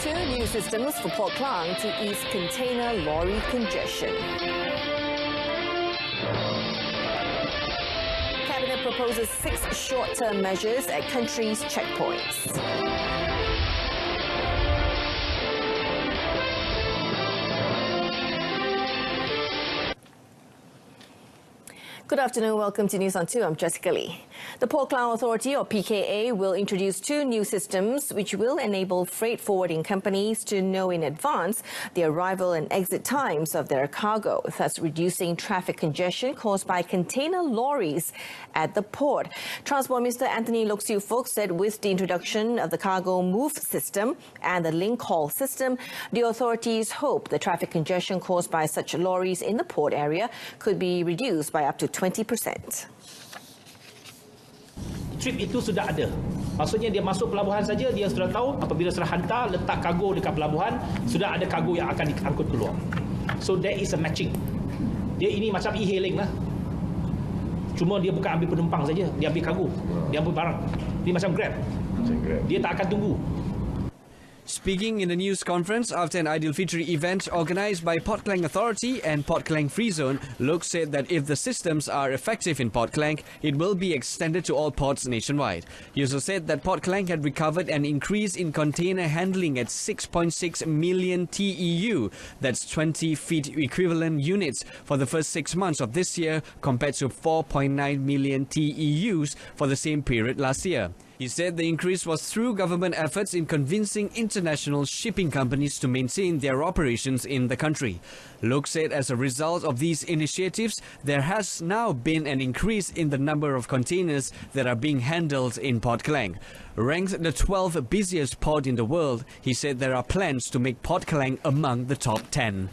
Two new systems for Port Klang to ease container lorry congestion. Cabinet proposes 6 short-term measures at country's checkpoints. Good afternoon, welcome to News on 2. I'm Jessica Lee. The Port Klang Authority, or PKA, will introduce 2 new systems which will enable freight forwarding companies to know in advance the arrival and exit times of their cargo, thus reducing traffic congestion caused by container lorries at the port. Transport Minister Anthony Loke Siew Fook said with the introduction of the cargo move system and the link call system, the authorities hope the traffic congestion caused by such lorries in the port area could be reduced by up to 20%. Trip itu sudah ada. Maksudnya dia masuk pelabuhan saja, dia sudah tahu apabila sudah hantar, letak kargo dekat pelabuhan, sudah ada kargo yang akan diangkut keluar. So there is a matching. Dia ini macam e-hailing lah. Cuma dia bukan ambil penumpang saja, dia ambil kargo, dia ambil barang. Dia macam Grab. Dia tak akan tunggu. Speaking in a news conference after an Aidilfitri event organised by Port Klang Authority and Port Klang Free Zone, Loke said that if the systems are effective in Port Klang, it will be extended to all ports nationwide. He also said that Port Klang had recovered an increase in container handling at 6.6 million TEU, that's 20 feet equivalent units, for the first 6 months of this year compared to 4.9 million TEUs for the same period last year. He said the increase was through government efforts in convincing international shipping companies to maintain their operations in the country. Loke said as a result of these initiatives, there has now been an increase in the number of containers that are being handled in Port Klang. Ranked the 12th busiest port in the world, he said there are plans to make Port Klang among the top 10.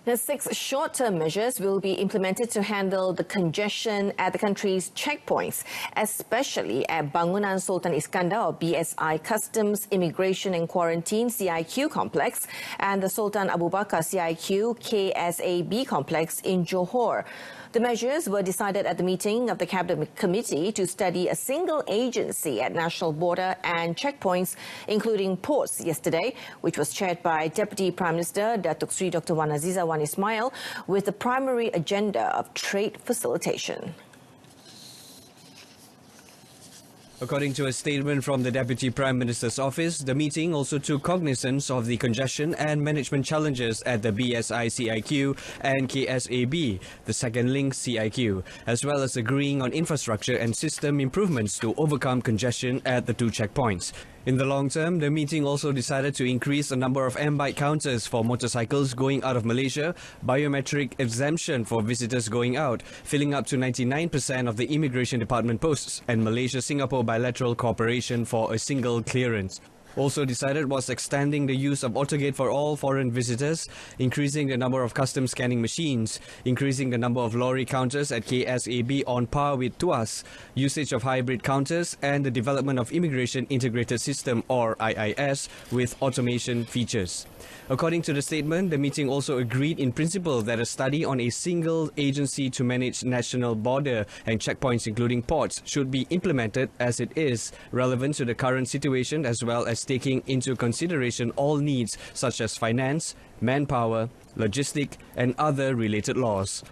The 6 short-term measures will be implemented to handle the congestion at the country's checkpoints, especially at Bangunan Sultan Iskandar, or BSI Customs, Immigration and Quarantine CIQ complex, and the Sultan Abu Bakar CIQ KSAB complex in Johor. The measures were decided at the meeting of the Cabinet Committee to study a single agency at national border and checkpoints, including ports, yesterday, which was chaired by Deputy Prime Minister Datuk Sri Dr. Wan Azizah Wan Ismail, with the primary agenda of trade facilitation. According to a statement from the Deputy Prime Minister's office, the meeting also took cognizance of the congestion and management challenges at the BSI CIQ and KSAB, the second link CIQ, as well as agreeing on infrastructure and system improvements to overcome congestion at the 2 checkpoints. In the long term, the meeting also decided to increase the number of M-bike counters for motorcycles going out of Malaysia, biometric exemption for visitors going out, filling up to 99% of the Immigration Department posts, and Malaysia-Singapore bilateral cooperation for a single clearance. Also decided was extending the use of AutoGate for all foreign visitors, increasing the number of custom scanning machines, increasing the number of lorry counters at KSAB on par with TUAS, usage of hybrid counters, and the development of Immigration Integrated System, or IIS, with automation features. According to the statement, the meeting also agreed in principle that a study on a single agency to manage national border and checkpoints including ports should be implemented, as it is relevant to the current situation, as well as taking into consideration all needs such as finance, manpower, logistic and other related laws.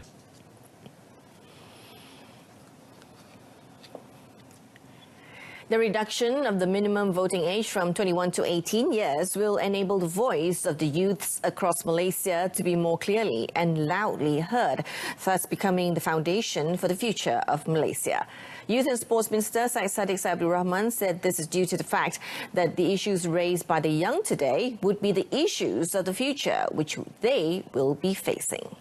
The reduction of the minimum voting age from 21 to 18 years will enable the voice of the youths across Malaysia to be more clearly and loudly heard, thus becoming the foundation for the future of Malaysia. Youth and Sports Minister Syed Saddiq Abdul Rahman said this is due to the fact that the issues raised by the young today would be the issues of the future, which they will be facing.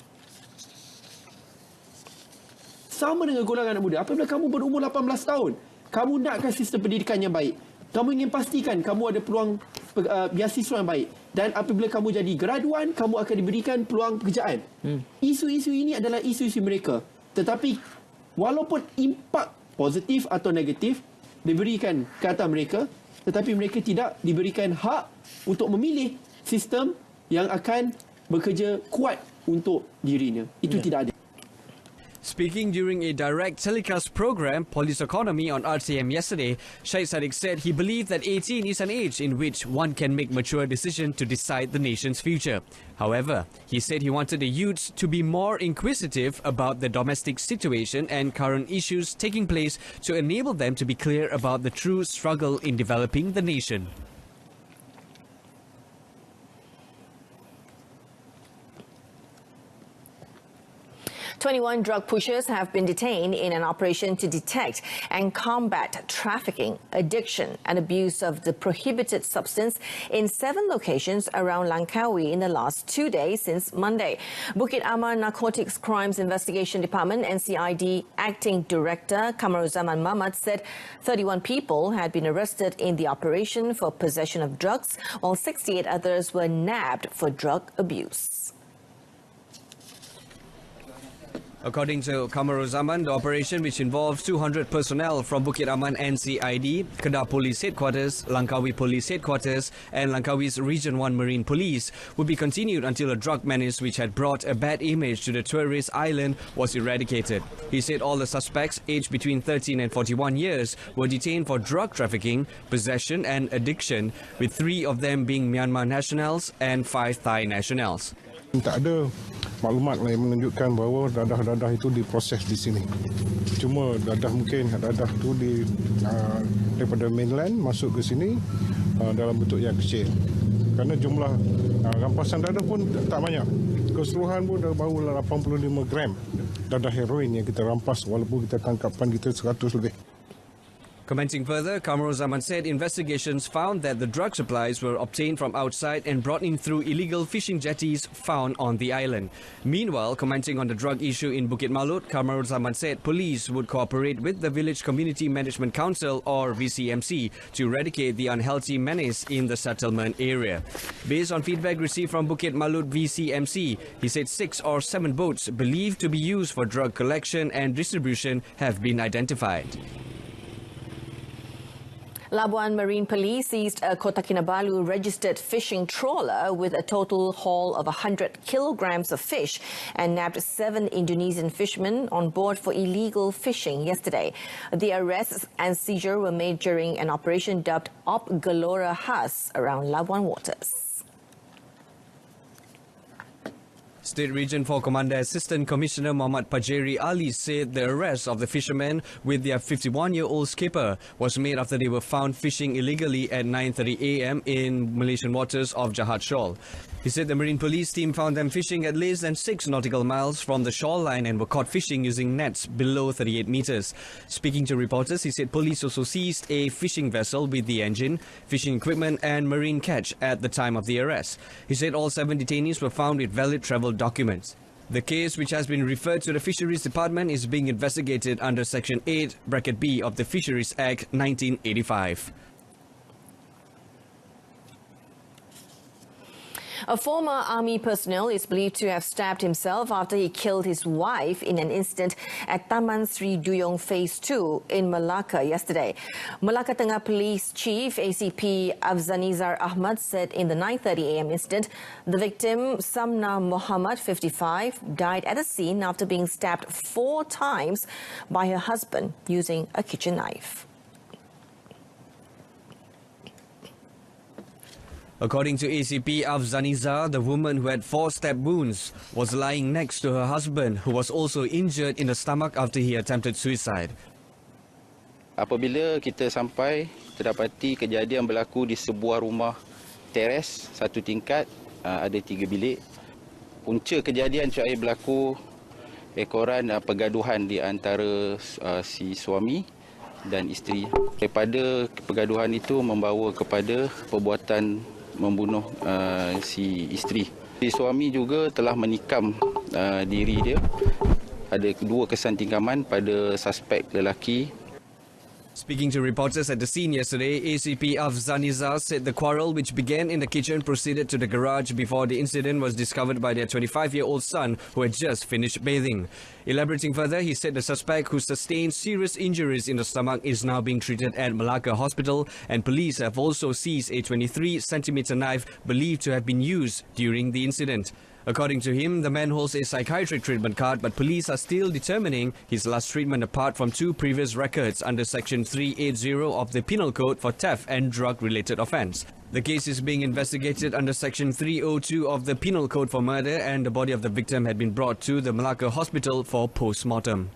Sama dengan golongan anak muda, apabila kamu berumur 18 tahun, kamu nakkan sistem pendidikan yang baik. Kamu ingin pastikan kamu ada peluang beasiswa yang baik. Dan apabila kamu jadi graduan, kamu akan diberikan peluang pekerjaan. Isu-isu ini adalah isu-isu mereka. Tetapi walaupun impak positif atau negatif diberikan ke atas mereka, tetapi mereka tidak diberikan hak untuk memilih sistem yang akan bekerja kuat untuk dirinya. Itu tidak ada. Speaking during a direct telecast program, Police Economy on RTM yesterday, Syed Saddiq said he believed that 18 is an age in which one can make mature decisions to decide the nation's future. However, he said he wanted the youths to be more inquisitive about the domestic situation and current issues taking place to enable them to be clear about the true struggle in developing the nation. "21 drug pushers have been detained in an operation to detect and combat trafficking, addiction and abuse of the prohibited substance in 7 locations around Langkawi in the last 2 days since Monday. Bukit Aman Narcotics Crimes Investigation Department NCID Acting Director Kamaruzaman Mamat said 31 people had been arrested in the operation for possession of drugs, while 68 others were nabbed for drug abuse. According to Kamaruzaman, the operation, which involves 200 personnel from Bukit Aman NCID, Kedah Police Headquarters, Langkawi Police Headquarters and Langkawi's Region 1 Marine Police, would be continued until a drug menace which had brought a bad image to the tourist island was eradicated. He said all the suspects, aged between 13 and 41 years, were detained for drug trafficking, possession and addiction, with 3 of them being Myanmar nationals and 5 Thai nationals. Tak ada maklumat yang menunjukkan bahawa dadah-dadah itu diproses di sini. Cuma dadah mungkin dadah itu daripada mainland masuk ke sini dalam bentuk yang kecil. Kerana jumlah rampasan dadah pun tak banyak. Keseluruhan pun baru 85 gram dadah heroin yang kita rampas walaupun kita tangkapan kita 100 lebih. Commenting further, Kamaruzaman said investigations found that the drug supplies were obtained from outside and brought in through illegal fishing jetties found on the island. Meanwhile, commenting on the drug issue in Bukit Malut, Kamaruzaman said police would cooperate with the Village Community Management Council or VCMC to eradicate the unhealthy menace in the settlement area. Based on feedback received from Bukit Malut VCMC, he said 6 or 7 boats believed to be used for drug collection and distribution have been identified. Labuan Marine Police seized a Kota Kinabalu registered fishing trawler with a total haul of 100 kilograms of fish and nabbed 7 Indonesian fishermen on board for illegal fishing yesterday. The arrests and seizure were made during an operation dubbed Op Gelora Khas around Labuan waters. State Region 4 Commander Assistant Commissioner Muhammad Pajeri Ali said the arrest of the fishermen with their 51-year-old skipper was made after they were found fishing illegally at 9:30 a.m. in Malaysian waters off Jahat Shoal. He said the Marine Police team found them fishing at less than 6 nautical miles from the shoreline and were caught fishing using nets below 38 meters. Speaking to reporters, he said police also seized a fishing vessel with the engine, fishing equipment and marine catch at the time of the arrest. He said all 7 detainees were found with valid travel documents. The case, which has been referred to the Fisheries Department, is being investigated under Section 8(b) of the Fisheries Act 1985. A former army personnel is believed to have stabbed himself after he killed his wife in an incident at Taman Sri Duyung Phase 2 in Melaka yesterday. Melaka Tengah Police Chief ACP Afzanizar Ahmad said in the 9:30 a.m. incident, the victim, Samna Muhammad, 55, died at the scene after being stabbed 4 times by her husband using a kitchen knife. According to ACP Afzanizar, the woman who had 4 stab wounds was lying next to her husband, who was also injured in the stomach after he attempted suicide. Apabila kita sampai, terdapati kejadian berlaku di sebuah rumah teres 1 tingkat, ada 3 bilik. Punca kejadian cuai berlaku ekoran pergaduhan di antara si suami dan isteri. Daripada pergaduhan itu membawa kepada perbuatan membunuh si isteri. Si suami juga telah menikam diri dia. Ada 2 kesan tikaman pada suspek lelaki. Speaking to reporters at the scene yesterday, ACP Afzanizar said the quarrel, which began in the kitchen, proceeded to the garage before the incident was discovered by their 25-year-old son, who had just finished bathing. Elaborating further, he said the suspect, who sustained serious injuries in the stomach, is now being treated at Melaka Hospital, and police have also seized a 23-centimeter knife believed to have been used during the incident. According to him, the man holds a psychiatric treatment card, but police are still determining his last treatment apart from 2 previous records under Section 380 of the Penal Code for theft and drug-related offence. The case is being investigated under Section 302 of the Penal Code for murder, and the body of the victim had been brought to the Malacca Hospital for post-mortem.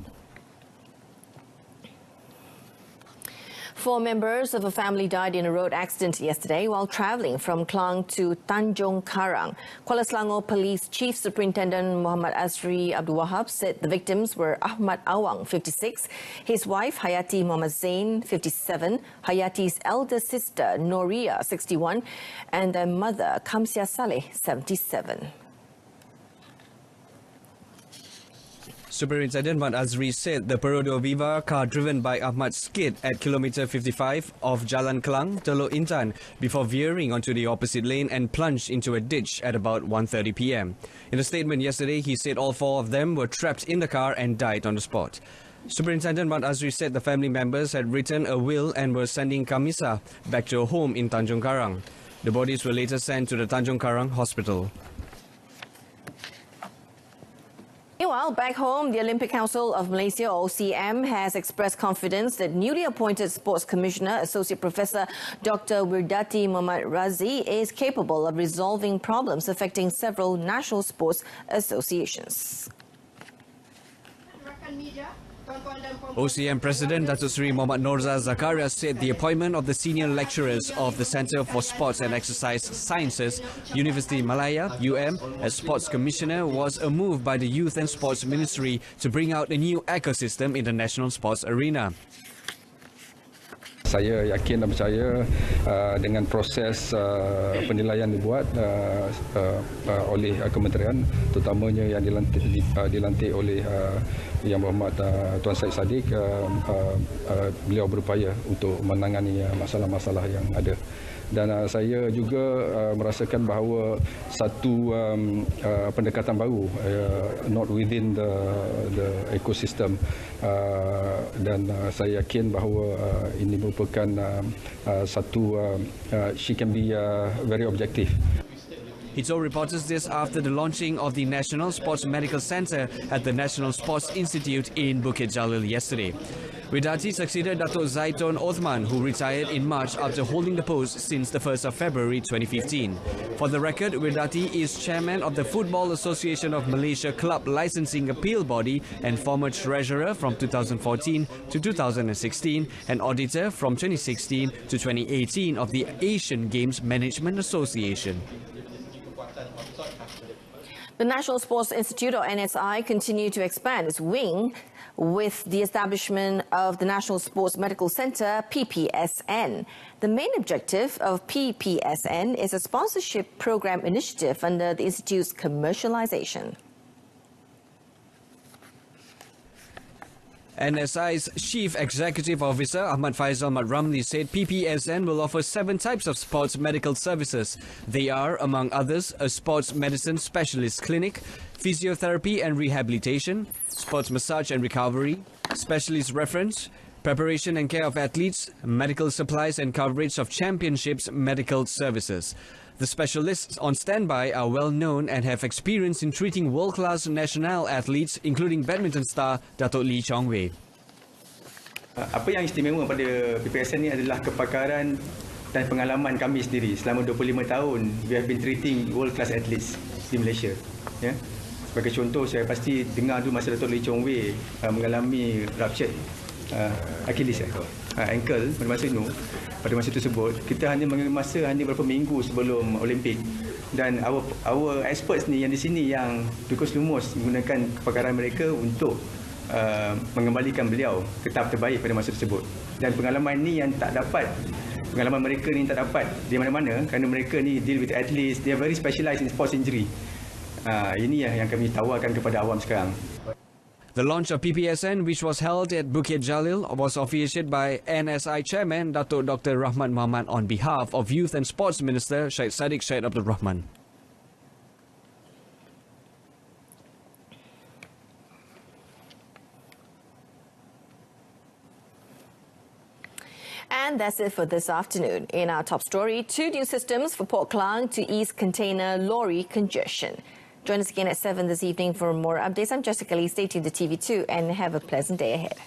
4 members of a family died in a road accident yesterday while travelling from Klang to Tanjung Karang. Kuala Selangor Police Chief Superintendent Muhammad Azri Abdul Wahab said the victims were Ahmad Awang, 56, his wife Hayati Muhammad Zain, 57, Hayati's elder sister Noria, 61, and their mother Kamsia Saleh, 77. Superintendent Mat Azri said the Perodor Viva car driven by Ahmad skid at kilometre 55 of Jalan Kelang, Teluk Intan, before veering onto the opposite lane and plunged into a ditch at about 1:30 p.m. In a statement yesterday, he said all 4 of them were trapped in the car and died on the spot. Superintendent Mat Azri said the family members had written a will and were sending Kamisa back to a home in Tanjung Karang. The bodies were later sent to the Tanjung Karang hospital. Meanwhile, back home, the Olympic Council of Malaysia, OCM, has expressed confidence that newly appointed Sports Commissioner, Associate Professor Dr. Wirdati Muhammad Razi, is capable of resolving problems affecting several national sports associations. OCM President Datuk Seri Muhammad Norzah Zakaria said the appointment of the senior lecturers of the Centre for Sports and Exercise Sciences, University Malaya, UM, as Sports Commissioner was a move by the Youth and Sports Ministry to bring out a new ecosystem in the national sports arena. Saya yakin dan percaya dengan proses penilaian dibuat oleh kementerian, terutamanya yang dilantik oleh Yang Berhormat Tuan Syed Saddiq, beliau berupaya untuk menangani masalah-masalah yang ada. Dan saya juga merasakan bahawa satu pendekatan baru, not within the ecosystem, dan saya yakin bahawa ini merupakan satu she can be very objective. He told reporters this after the launching of the National Sports Medical Centre at the National Sports Institute in Bukit Jalil yesterday. Wirdati succeeded Datuk Zaitun Othman, who retired in March after holding the post since the 1st of February 2015. For the record, Wirdati is chairman of the Football Association of Malaysia Club Licensing Appeal Body and former treasurer from 2014 to 2016 and auditor from 2016 to 2018 of the Asian Games Management Association. The National Sports Institute, or NSI, continued to expand its wing with the establishment of the National Sports Medical Centre, PPSN. The main objective of PPSN is a sponsorship program initiative under the Institute's commercialisation. NSI's Chief Executive Officer Ahmad Faisal Mat Ramli said PPSN will offer 7 types of sports medical services. They are, among others, a sports medicine specialist clinic, physiotherapy and rehabilitation, sports massage and recovery, specialist reference, preparation and care of athletes, medical supplies and coverage of championships medical services. The specialists on standby are well known and have experience in treating world-class national athletes, including badminton star Datuk Lee Chong Wei. Apa yang istimewa pada PPSN ini adalah kepakaran dan pengalaman kami sendiri. Selama 25 tahun, we have been treating world-class athletes di Malaysia. Ya. Sebagai contoh, saya pasti dengar dulu masa Datuk Lee Chong Wei mengalami ruptured Achilles, ankle pada masa tersebut, kita hanya mengambil masa hanya beberapa minggu sebelum Olimpik, dan our experts ni yang di sini yang tukus lumus menggunakan kepakaran mereka untuk mengembalikan beliau ke tahap terbaik pada masa tersebut. Dan pengalaman mereka ni tak dapat di mana-mana kerana mereka ni deal with athletes, they are very specialized in sports injury. Ini yang kami tawarkan kepada awam sekarang. The launch of PPSN, which was held at Bukit Jalil, was officiated by NSI Chairman Datuk Dr. Rahmat Muhammad on behalf of Youth and Sports Minister Syed Saddiq Syed Abdul Rahman. And that's it for this afternoon. In our top story, 2 new systems for Port Klang to ease container lorry congestion. Join us again at 7 this evening for more updates. I'm Jessica Lee. Stay tuned to TV2 and have a pleasant day ahead.